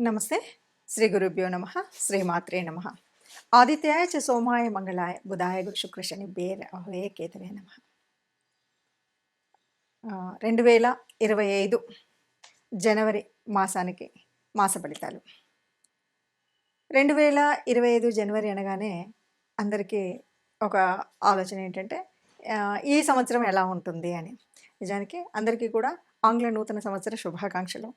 నమస్తే. శ్రీ గురుభ్యో నమః. శ్రీమాత్రే నమః. ఆదిత్యాయ చ సోమాయ మంగళాయ బుధాయ గురు శుక్ర శనిభ్యే రాహవే కేతవే నమః. 2025 జనవరి మాసానికి మాస ఫలితాలు. 2025 జనవరి అనగానే అందరికీ ఒక ఆలోచన ఏంటంటే ఈ సంవత్సరం ఎలా ఉంటుంది అని. నిజానికి అందరికీ కూడా ఆంగ్ల నూతన సంవత్సర శుభాకాంక్షలు.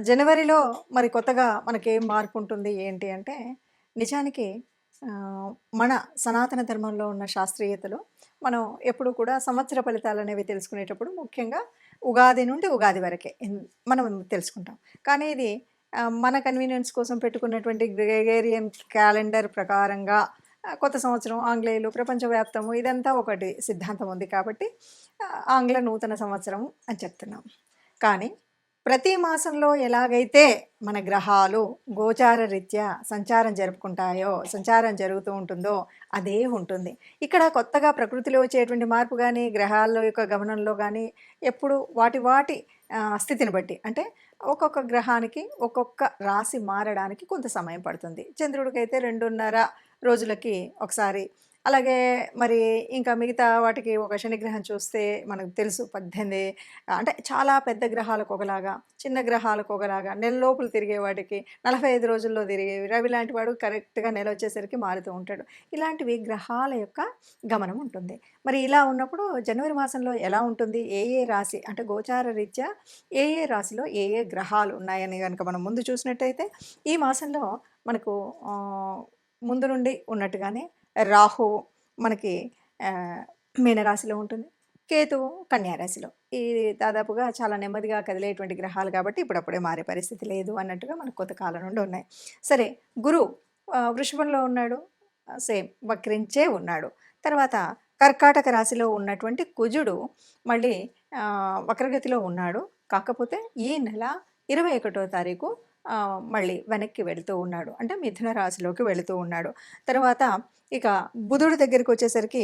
జనవరిలో మరి కొత్తగా మనకేం మార్పు ఉంటుంది ఏంటి అంటే, నిజానికి మన సనాతన ధర్మంలో ఉన్న శాస్త్రీయతలో మనం ఎప్పుడు కూడా సంవత్సర ఫలితాలు అనేవి తెలుసుకునేటప్పుడు ముఖ్యంగా ఉగాది నుండి ఉగాది వరకే మనం తెలుసుకుంటాం. కానీ ఇది మన కన్వీనియన్స్ కోసం పెట్టుకున్నటువంటి గ్రెగేరియన్ క్యాలెండర్ ప్రకారంగా కొత్త సంవత్సరం ఆంగ్లేయులు ప్రపంచవ్యాప్తము ఇదంతా ఒకటి సిద్ధాంతం ఉంది కాబట్టి ఆంగ్ల నూతన సంవత్సరం అని చెప్తున్నాం. కానీ ప్రతి మాసంలో ఎలాగైతే మన గ్రహాలు గోచార రీత్యా సంచారం జరుగుతూ ఉంటుందో అదే ఉంటుంది. ఇక్కడ కొత్తగా ప్రకృతిలో వచ్చేటువంటి మార్పు కానీ గ్రహాల యొక్క గమనంలో కానీ ఎప్పుడు వాటి స్థితిని బట్టి అంటే ఒక్కొక్క గ్రహానికి ఒక్కొక్క రాశి మారడానికి కొంత సమయం పడుతుంది. చంద్రుడికైతే 2.5 రోజులకి ఒకసారి, అలాగే మరి ఇంకా మిగతా వాటికి ఒక శనిగ్రహం చూస్తే మనకు తెలుసు 18 అంటే చాలా పెద్ద గ్రహాలకు ఒకలాగా, చిన్న గ్రహాలకు ఒకలాగా, నెల లోపల తిరిగే వాటికి 45 రోజుల్లో తిరిగేవి. రవి లాంటి వాడు కరెక్ట్గా నెల వచ్చేసరికి మారుతూ ఉంటాడు. ఇలాంటివి గ్రహాల యొక్క గమనం ఉంటుంది. మరి ఇలా ఉన్నప్పుడు జనవరి మాసంలో ఎలా ఉంటుంది, ఏ రాశి అంటే గోచార రీత్యా ఏ రాశిలో ఏ గ్రహాలు ఉన్నాయని కనుక మనం ముందు చూసినట్టయితే ఈ మాసంలో మనకు ముందు నుండి ఉన్నట్టుగానే రాహు మనకి మీనరాశిలో ఉంటుంది, కేతువు కన్యారాశిలో. ఈ దాదాపుగా చాలా నెమ్మదిగా కదిలేటువంటి గ్రహాలు కాబట్టి ఇప్పుడప్పుడే మారే పరిస్థితి లేదు అన్నట్టుగా మనకు కొంత కాలం నుండి ఉన్నాయి. సరే, గురువు వృషభంలో ఉన్నాడు, సేమ్ వక్రించే ఉన్నాడు. తర్వాత కర్కాటక రాశిలో ఉన్నటువంటి కుజుడు మళ్ళీ వక్రగతిలో ఉన్నాడు. కాకపోతే ఈ నెల 21వ తారీఖు మళ్ళీ వెనక్కి వెళుతూ ఉన్నాడు, అంటే మిథున రాశిలోకి వెళుతూ ఉన్నాడు. తర్వాత ఇక బుధుడి దగ్గరికి వచ్చేసరికి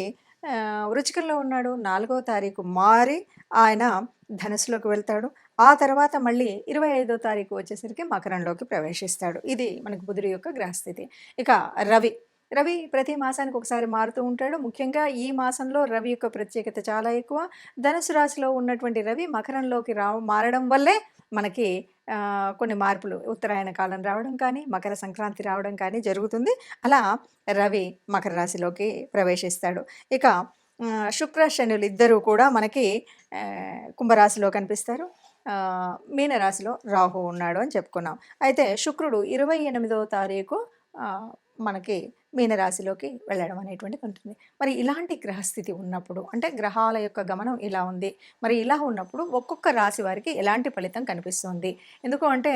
వృచ్చికంలో ఉన్నాడు, 4వ తారీఖు మారి ఆయన ధనుసులోకి వెళ్తాడు. ఆ తర్వాత మళ్ళీ 25వ తారీఖు వచ్చేసరికి మకరంలోకి ప్రవేశిస్తాడు. ఇది మనకు బుధుడి యొక్క గ్రహస్థితి. ఇక రవి ప్రతి మాసానికి ఒకసారి మారుతూ ఉంటాడు. ముఖ్యంగా ఈ మాసంలో రవి యొక్క ప్రత్యేకత చాలా ఎక్కువ. ధనుసు రాశిలో ఉన్నటువంటి రవి మకరంలోకి మారడం వల్లే మనకి కొన్ని మార్పులు, ఉత్తరాయణ కాలం రావడం కానీ మకర సంక్రాంతి రావడం కానీ జరుగుతుంది. అలా రవి మకర రాశిలోకి ప్రవేశిస్తాడు. ఇక శుక్ర శనులు ఇద్దరూ కూడా మనకి కుంభరాశిలో కనిపిస్తారు. మీనరాశిలో రాహు ఉన్నాడు అని చెప్పుకున్నాం. అయితే శుక్రుడు 28వ తారీఖు మనకి మీనరాశిలోకి వెళ్ళడం అనేటువంటిది ఉంటుంది. మరి ఇలాంటి గ్రహస్థితి ఉన్నప్పుడు అంటే గ్రహాల యొక్క గమనం ఇలా ఉంది. మరి ఇలా ఉన్నప్పుడు ఒక్కొక్క రాశి వారికి ఎలాంటి ఫలితం కనిపిస్తుంది? ఎందుకు అంటే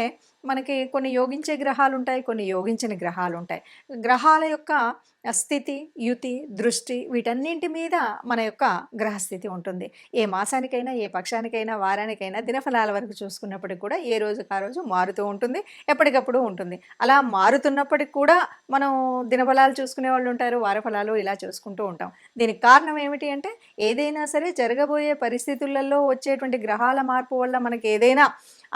మనకి కొన్ని యోగించే గ్రహాలు ఉంటాయి, కొన్ని యోగించని గ్రహాలు ఉంటాయి. గ్రహాల యొక్క స్థితి, యుతి, దృష్టి వీటన్నింటి మీద మన యొక్క గ్రహస్థితి ఉంటుంది. ఏ మాసానికైనా, ఏ పక్షానికైనా, వారానికైనా దినఫలాల వరకు చూసుకున్నప్పటికి కూడా ఏ రోజుకి ఆ రోజు మారుతూ ఉంటుంది, ఎప్పటికప్పుడు ఉంటుంది. అలా మారుతున్నప్పటికి కూడా మనం దినఫలాలు చూసుకునే వాళ్ళు ఉంటారు, వారఫలాలు ఇలా చూసుకుంటూ ఉంటాం. దీనికి కారణం ఏమిటి అంటే ఏదైనా సరే జరగబోయే పరిస్థితులలో వచ్చేటువంటి గ్రహాల మార్పు వల్ల మనకి ఏదైనా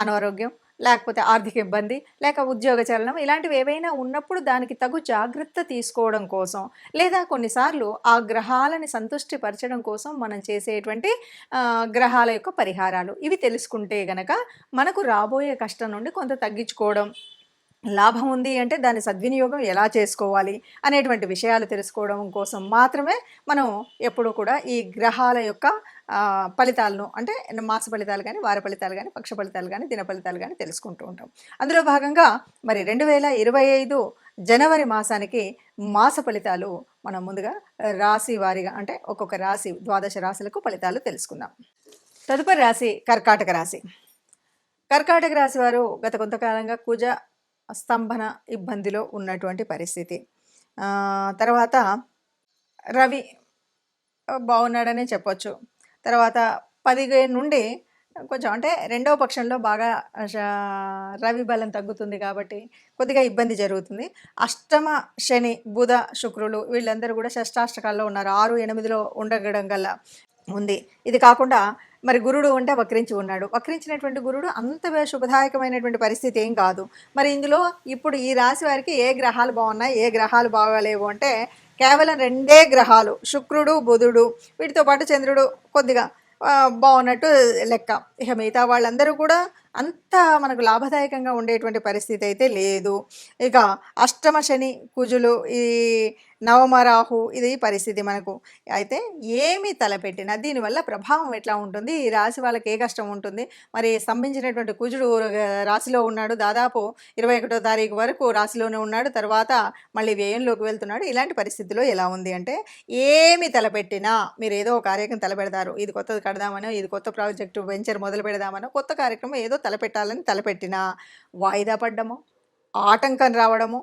అనారోగ్యం, లేకపోతే ఆర్థిక ఇబ్బంది, లేక ఉద్యోగ చలనం ఇలాంటివి ఏవైనా ఉన్నప్పుడు దానికి తగు జాగ్రత్త తీసుకోవడం కోసం, లేదా కొన్నిసార్లు ఆ గ్రహాలని సంతృష్టి పరచడం కోసం మనం చేసేటువంటి గ్రహాల యొక్క పరిహారాలు ఇవి తెలుసుకుంటే గనక మనకు రాబోయే కష్టం నుండి కొంత తగ్గించుకోవడం, లాభం ఉంది అంటే దాని సద్వినియోగం ఎలా చేసుకోవాలి అనేటువంటి విషయాలు తెలుసుకోవడం కోసం మాత్రమే మనం ఎప్పుడూ కూడా ఈ గ్రహాల యొక్క ఫలితాలను అంటే మాస ఫలితాలు కానీ, వార ఫలితాలు కానీ, పక్ష ఫలితాలు కానీ, దిన ఫలితాలు కానీ తెలుసుకుంటూ ఉంటాం. అందులో భాగంగా మరి 2025 జనవరి మాసానికి మాస ఫలితాలు మనం ముందుగా రాశి వారీగా అంటే ఒక్కొక్క రాశి 12 రాశులకు ఫలితాలు తెలుసుకుందాం. తదుపరి రాశి కర్కాటక రాశి. కర్కాటక రాశి వారు గత కొంతకాలంగా కుజ స్తంభన ఇబ్బందిలో ఉన్నటువంటి పరిస్థితి. తర్వాత రవి బాగున్నాడనే చెప్పొచ్చు. తర్వాత 15 నుండి కొంచెం అంటే రెండవ పక్షంలో బాగా రవి బలం తగ్గుతుంది కాబట్టి కొద్దిగా ఇబ్బంది జరుగుతుంది. అష్టమ శని, బుధ, శుక్రులు వీళ్ళందరూ కూడా షష్టాష్టకాల్లో ఉన్నారు. 6, 8లో ఉండడం గల ఉంది. ఇది కాకుండా మరి గురుడు ఉంటే వక్రించి ఉన్నాడు. వక్రించినటువంటి గురుడు అంత శుభదాయకమైనటువంటి పరిస్థితి ఏం కాదు. మరి ఇందులో ఇప్పుడు ఈ రాశి వారికి ఏ గ్రహాలు బాగున్నాయి, ఏ గ్రహాలు బాగాలేవు అంటే కేవలం 2 గ్రహాలు శుక్రుడు, బుధుడు, వీటితో పాటు చంద్రుడు కొద్దిగా బాగున్నట్టు లెక్క. ఇక మిగతా వాళ్ళందరూ కూడా అంత మనకు లాభదాయకంగా ఉండేటువంటి పరిస్థితి అయితే లేదు. ఇక అష్టమ శని, కుజులు, ఈ నవమ రాహు, ఇది పరిస్థితి మనకు. అయితే ఏమి తలపెట్టినా దీనివల్ల ప్రభావం ఎట్లా ఉంటుంది, ఈ రాశి వాళ్ళకి ఏ కష్టం ఉంటుంది, మరి స్తంభించినటువంటి కుజుడు రాశిలో ఉన్నాడు, దాదాపు 21వ తారీఖు వరకు రాశిలోనే ఉన్నాడు, తర్వాత మళ్ళీ వ్యయంలోకి వెళ్తున్నాడు. ఇలాంటి పరిస్థితిలో ఎలా ఉంది అంటే ఏమి తలపెట్టినా మీరు ఏదో ఒక కార్యక్రమం తలపెడతారు. ఇది కొత్తది కడదామనో, ఇది కొత్త ప్రాజెక్టు వెంచర్ మొదలు పెడదామనో, కొత్త కార్యక్రమం ఏదో తలపెట్టాలని తలపెట్టినా వాయిదా పడ్డము, ఆటంకం రావడము,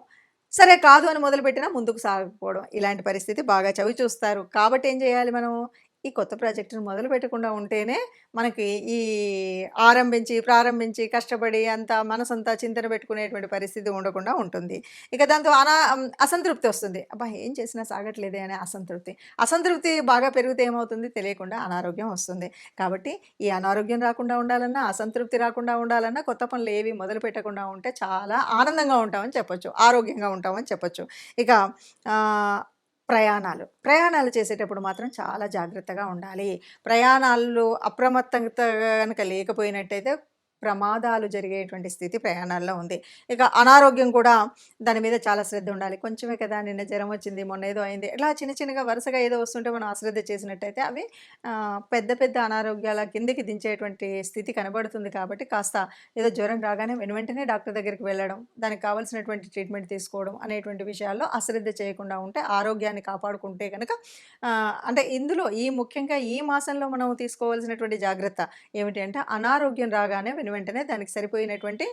సరే కాదు అని మొదలుపెట్టినా ముందుకు సాగకపోవడం, ఇలాంటి పరిస్థితి బాగా చవి చూస్తారు. కాబట్టి ఏం చేయాలి మనం, ఈ కొత్త ప్రాజెక్టును మొదలు పెట్టకుండా ఉంటేనే మనకి ఈ ప్రారంభించి కష్టపడి అంతా మనసంతా చింతన పెట్టుకునేటువంటి పరిస్థితి ఉండకుండా ఉంటుంది. ఇక దాంతో అసంతృప్తి వస్తుంది. అబ్బా ఏం చేసినా సాగట్లేదే అనే అసంతృప్తి బాగా పెరిగితే ఏమవుతుంది, తెలియకుండా అనారోగ్యం వస్తుంది. కాబట్టి ఈ అనారోగ్యం రాకుండా ఉండాలన్నా, అసంతృప్తి రాకుండా ఉండాలన్నా కొత్త పనులు ఏవి మొదలు పెట్టకుండా ఉంటే చాలా ఆనందంగా ఉంటామని చెప్పొచ్చు, ఆరోగ్యంగా ఉంటామని చెప్పొచ్చు. ఇక ప్రయాణాలు చేసేటప్పుడు మాత్రం చాలా జాగ్రత్తగా ఉండాలి. ప్రయాణాల్లో అప్రమత్తత కనుక లేకపోయినట్టయితే ప్రమాదాలు జరిగేటువంటి స్థితి ప్రయాణాల్లో ఉంది. ఇక అనారోగ్యం కూడా దాని మీద చాలా శ్రద్ధ ఉండాలి. కొంచెమే కదా, నిన్న జ్వరం వచ్చింది, మొన్న ఏదో అయింది, ఇట్లా చిన్నగా వరుసగా ఏదో వస్తుంటే మనం అశ్రద్ధ చేసినట్టయితే అవి పెద్ద అనారోగ్యాల కిందికి దించేటువంటి స్థితి కనబడుతుంది. కాబట్టి కాస్త ఏదో జ్వరం రాగానే వెంటనే డాక్టర్ దగ్గరికి వెళ్ళడం, దానికి కావాల్సినటువంటి ట్రీట్మెంట్ తీసుకోవడం అనేటువంటి విషయాల్లో అశ్రద్ధ చేయకుండా ఉంటే ఆరోగ్యాన్ని కాపాడుకుంటే కనుక అంటే ఇందులో ముఖ్యంగా ఈ మాసంలో మనం తీసుకోవాల్సినటువంటి జాగ్రత్త ఏమిటి అంటే అనారోగ్యం రాగానే వెంటనే దానికి సరిపోయినటువంటి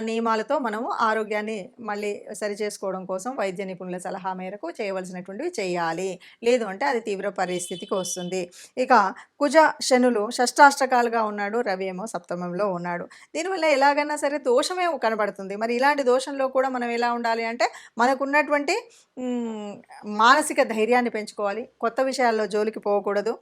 నియమాలతో మనము ఆరోగ్యాన్ని మళ్ళీ సరి చేసుకోవడం కోసం వైద్య నిపుణుల సలహా మేరకు చేయవలసినటువంటివి చేయాలి. లేదు అంటే అది తీవ్ర పరిస్థితికి వస్తుంది. ఇక కుజ శనులు షష్టాష్టకాలుగా ఉన్నాడు, రవి ఏమో సప్తమంలో ఉన్నాడు. దీనివల్ల ఎలాగైనా సరే దోషమే కనబడుతుంది. మరి ఇలాంటి దోషంలో కూడా మనం ఎలా ఉండాలి అంటే మనకున్నటువంటి మానసిక ధైర్యాన్ని పెంచుకోవాలి. కొత్త విషయాల్లో జోలికి పోకూడదు.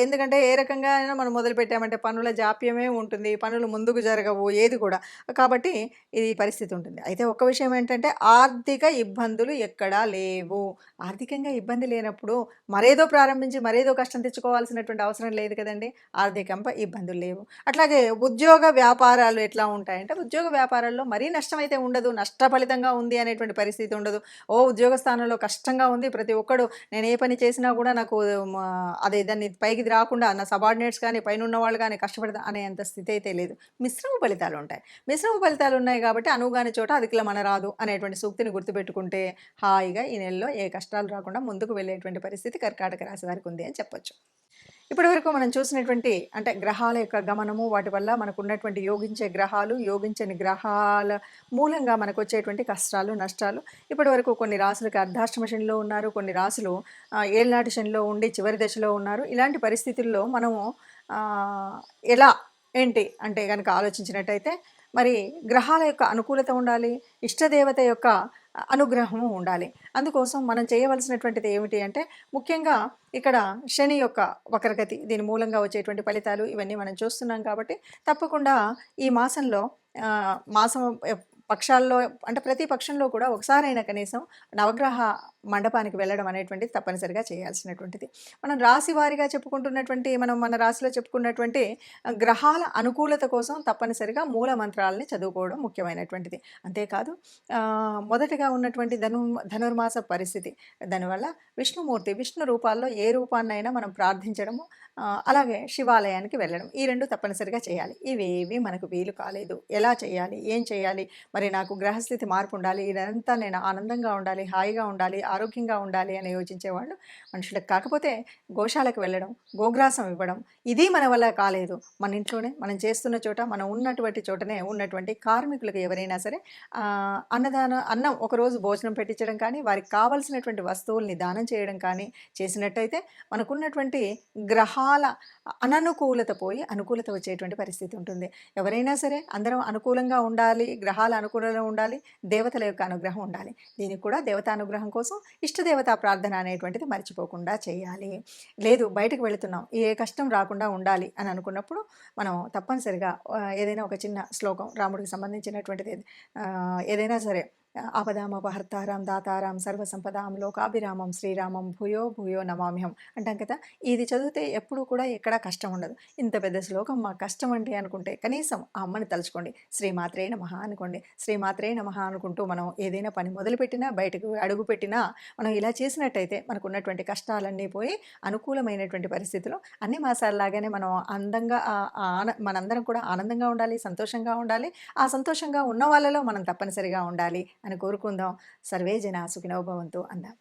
ఎందుకంటే ఏ రకంగా అయినా మనం మొదలు పెట్టామంటే పనుల జాప్యమే ఉంటుంది, పనులు ముందుకు జరగవు ఏది కూడా. కాబట్టి ఇది పరిస్థితి ఉంటుంది. అయితే ఒక్క విషయం ఏంటంటే ఆర్థిక ఇబ్బందులు ఎక్కడా లేవు. ఆర్థికంగా ఇబ్బంది లేనప్పుడు మరేదో ప్రారంభించి మరేదో కష్టం తెచ్చుకోవాల్సినటువంటి అవసరం లేదు కదండి. ఆర్థికంగా ఇబ్బందులు లేవు. అట్లాగే ఉద్యోగ వ్యాపారాలు ఎట్లా ఉంటాయంటే ఉద్యోగ వ్యాపారాల్లో మరీ నష్టం అయితే ఉండదు, నష్టఫలితంగా ఉంది అనేటువంటి పరిస్థితి ఉండదు. ఉద్యోగ స్థానంలో కష్టంగా ఉంది, ప్రతి ఒక్కడు నేను ఏ పని చేసినా కూడా నాకు అదే దాన్ని పైకి రాకుండా నా సబార్డినేట్స్ కానీ పైన ఉన్న వాళ్ళు కానీ కష్టపడదా అనేంత స్థితి అయితే లేదు. మిశ్రమ ఫలితాలు ఉంటాయి. మిశ్రమ ఫలితాలు ఉన్నాయి కాబట్టి అనువుగాని చోట అదికిల మన రాదు అనేటువంటి సూక్తిని గుర్తుపెట్టుకుంటే హాయిగా ఈ నెలలో ఏ కష్టాలు రాకుండా ముందుకు వెళ్ళేటువంటి పరిస్థితి కర్కాటక రాశి వారికి ఉంది అని చెప్పొచ్చు. ఇప్పటి వరకు మనం చూసినటువంటి అంటే గ్రహాల యొక్క గమనము, వాటి వల్ల మనకు ఉన్నటువంటి యోగించే గ్రహాలు, యోగించని గ్రహాల మూలంగా మనకు వచ్చేటువంటి కష్టాలు, నష్టాలు. ఇప్పటి వరకు కొన్ని రాశులకి అర్ధాష్టమ శనిలో ఉన్నారు, కొన్ని రాశులు ఏళ్ళనాటి శనిలో ఉండి చివరి దశలో ఉన్నారు. ఇలాంటి పరిస్థితుల్లో మనము ఎలా ఏంటి అంటే కనుక ఆలోచించినట్టయితే మరి గ్రహాల యొక్క అనుకూలత ఉండాలి, ఇష్టదేవత యొక్క అనుగ్రహము ఉండాలి. అందుకోసం మనం చేయవలసినటువంటిది ఏమిటి అంటే ముఖ్యంగా ఇక్కడ శని యొక్క వక్రగతి, దీని మూలంగా వచ్చేటువంటి ఫలితాలు ఇవన్నీ మనం చూస్తున్నాం. కాబట్టి తప్పకుండా ఈ మాసంలో మాసం పక్షాల్లో అంటే ప్రతి పక్షంలో కూడా ఒకసారైనా కనీసం నవగ్రహ మండపానికి వెళ్ళడం అనేటువంటిది తప్పనిసరిగా చేయాల్సినటువంటిది. మనం రాశి వారిగా చెప్పుకుంటున్నటువంటి మన రాశిలో చెప్పుకున్నటువంటి గ్రహాల అనుకూలత కోసం తప్పనిసరిగా మూల మంత్రాలని చదువుకోవడం ముఖ్యమైనటువంటిది. అంతేకాదు మొదటగా ఉన్నటువంటి ధనుర్మాస పరిస్థితి, దానివల్ల విష్ణు రూపాల్లో ఏ రూపాన్నైనా మనం ప్రార్థించడము, అలాగే శివాలయానికి వెళ్ళడం, ఈ రెండు తప్పనిసరిగా చేయాలి. ఇవేవి మనకు వీలు కాలేదు. ఎలా చేయాలి, ఏం చేయాలి, మరి నాకు గ్రహస్థితి మార్పు ఉండాలి, ఇదంతా నేను ఆనందంగా ఉండాలి, హాయిగా ఉండాలి, ఆరోగ్యంగా ఉండాలి అని యోచించేవాళ్ళు మనుషులకు. కాకపోతే గోశాలకు వెళ్ళడం, గోగ్రాసం ఇవ్వడం, ఇది మన వల్ల కాలేదు. మన ఇంట్లోనే మనం చేస్తున్న చోట, మనం ఉన్నటువంటి చోటనే ఉన్నటువంటి కార్మికులకు ఎవరైనా సరే అన్నం ఒకరోజు భోజనం పెట్టించడం కానీ, వారికి కావలసినటువంటి వస్తువుల్ని దానం చేయడం కానీ చేసినట్టయితే మనకున్నటువంటి గ్రహాల అననుకూలత పోయి అనుకూలత వచ్చేటువంటి పరిస్థితి ఉంటుంది. ఎవరైనా సరే అందరం అనుకూలంగా ఉండాలి, గ్రహాల అనుకూలంలో ఉండాలి, దేవతల యొక్క అనుగ్రహం ఉండాలి. దీనికి కూడా దేవతానుగ్రహం కోసం ఇష్టదేవతా ప్రార్థన అనేటువంటిది మర్చిపోకుండా చేయాలి. లేదు బయటకు వెళుతున్నాం, ఏ కష్టం రాకుండా ఉండాలి అని అనుకున్నప్పుడు మనం తప్పనిసరిగా ఏదైనా ఒక చిన్న శ్లోకం రాముడికి సంబంధించినటువంటిది ఏదైనా సరే, ఆపదామపహర్తారం దాతారం సర్వసంపదాం లోకాభిరామం శ్రీరామం భూయో భూయో నమామ్యహం అంటాం కదా. ఇది చదివితే ఎప్పుడూ కూడా ఎక్కడా కష్టం ఉండదు. ఇంత పెద్ద శ్లోకం మాకు కష్టం అంటే అనుకుంటే కనీసం ఆ అమ్మని తలుచుకోండి, శ్రీమాత్రే నమః అనుకోండి. శ్రీమాత్రే నమః అనుకుంటూ మనం ఏదైనా పని మొదలుపెట్టినా, బయటకు అడుగు పెట్టినా మనం ఇలా చేసినట్టయితే మనకు ఉన్నటువంటి కష్టాలన్నీ పోయి అనుకూలమైనటువంటి పరిస్థితిలో అన్ని మాసాల్లాగానే మనం అందంగా మనందరం కూడా ఆనందంగా ఉండాలి, సంతోషంగా ఉండాలి. ఆ సంతోషంగా ఉన్న వాళ్ళలో మనం తప్పనిసరిగా ఉండాలి అని కోరుకుందాం. సర్వే జనా సుఖినో భవంతు అందాం.